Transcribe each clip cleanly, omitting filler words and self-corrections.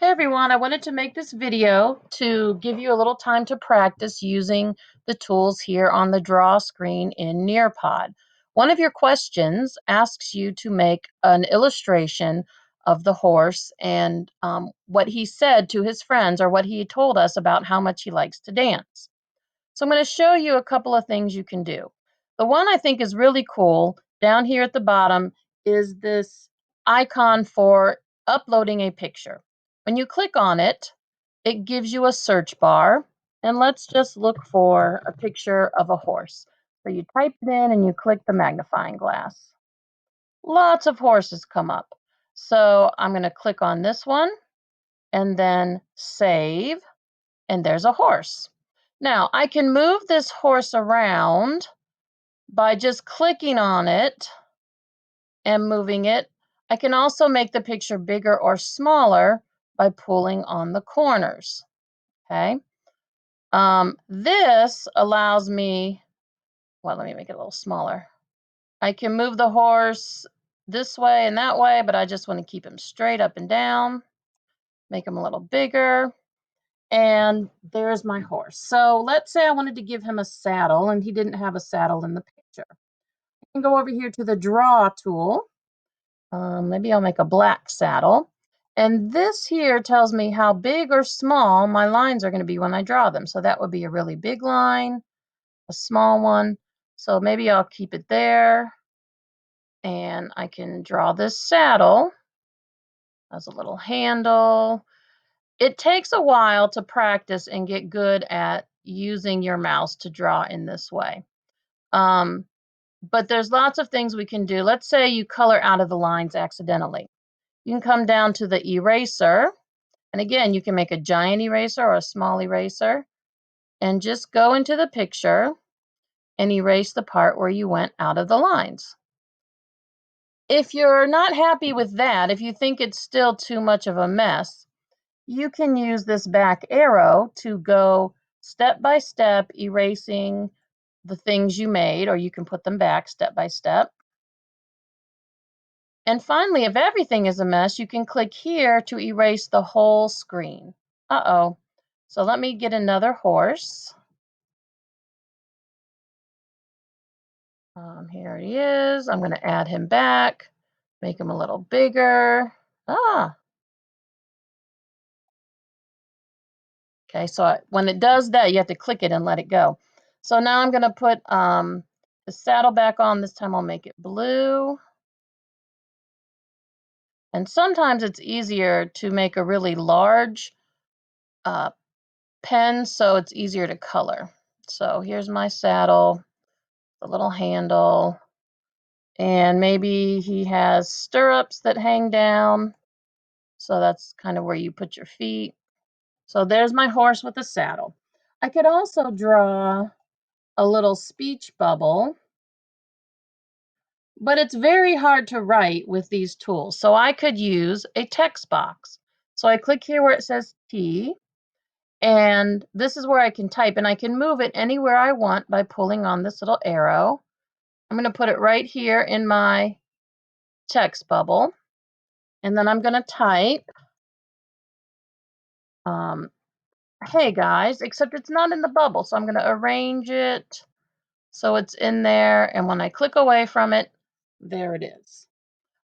Hey everyone, I wanted to make this video to give you a little time to practice using the tools here on the draw screen in Nearpod. One of your questions asks you to make an illustration of the horse and what he said to his friends or what he told us about how much he likes to dance. So I'm going to show you a couple of things you can do. The one I think is really cool down here at the bottom is this icon for uploading a picture. When you click on it, it gives you a search bar, and let's just look for a picture of a horse. So you type it in and you click the magnifying glass. Lots of horses come up. So I'm going to click on this one and then save, and there's a horse. Now, I can move this horse around by just clicking on it and moving it. I can also make the picture bigger or smaller by pulling on the corners, okay? This allows me, well, let me make it a little smaller. I can move the horse this way and that way, but I just want to keep him straight up and down, make him a little bigger. And there's my horse. So let's say I wanted to give him a saddle and he didn't have a saddle in the picture. I can go over here to the draw tool. Maybe I'll make a black saddle. And this here tells me how big or small my lines are going to be when I draw them. So that would be a really big line, a small one. So maybe I'll keep it there. And I can draw this saddle as a little handle. It takes a while to practice and get good at using your mouse to draw in this way. But there's lots of things we can do. Let's say you color out of the lines accidentally. You can come down to the eraser, and again, you can make a giant eraser or a small eraser, and just go into the picture and erase the part where you went out of the lines. If you're not happy with that, if you think it's still too much of a mess, you can use this back arrow to go step by step erasing the things you made, or you can put them back step by step. And finally, if everything is a mess, you can click here to erase the whole screen. Uh-oh. So let me get another horse. Here he is. I'm going to add him back, make him a little bigger. Okay, so when it does that, you have to click it and let it go. So now I'm going to put the saddle back on. This time I'll make it blue. And sometimes it's easier to make a really large pen, so it's easier to color. So here's my saddle, the little handle, and maybe he has stirrups that hang down. So that's kind of where you put your feet. So there's my horse with a saddle. I could also draw a little speech bubble, but it's very hard to write with these tools. So I could use a text box. So I click here where it says T, and this is where I can type, and I can move it anywhere I want by pulling on this little arrow. I'm going to put it right here in my text bubble, and then I'm going to type, hey guys, except it's not in the bubble. So I'm going to arrange it so it's in there, and when I click away from it, there it is.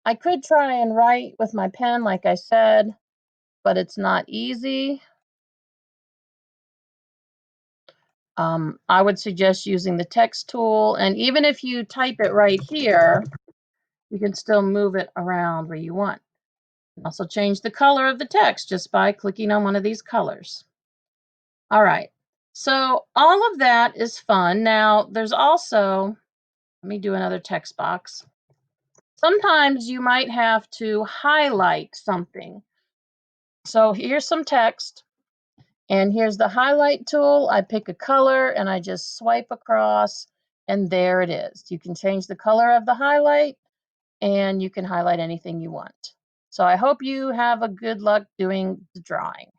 I could try and write with my pen, like I said, but it's not easy. I would suggest using the text tool, and even if you type it right here, you can still move it around where you want. Also change the color of the text just by clicking on one of these colors. All right, so all of that is fun. Now there's also, let me do another text box. Sometimes you might have to highlight something. So here's some text, and here's the highlight tool. I pick a color and I just swipe across, and there it is. You can change the color of the highlight, and you can highlight anything you want. So I hope you have a good luck doing the drawing.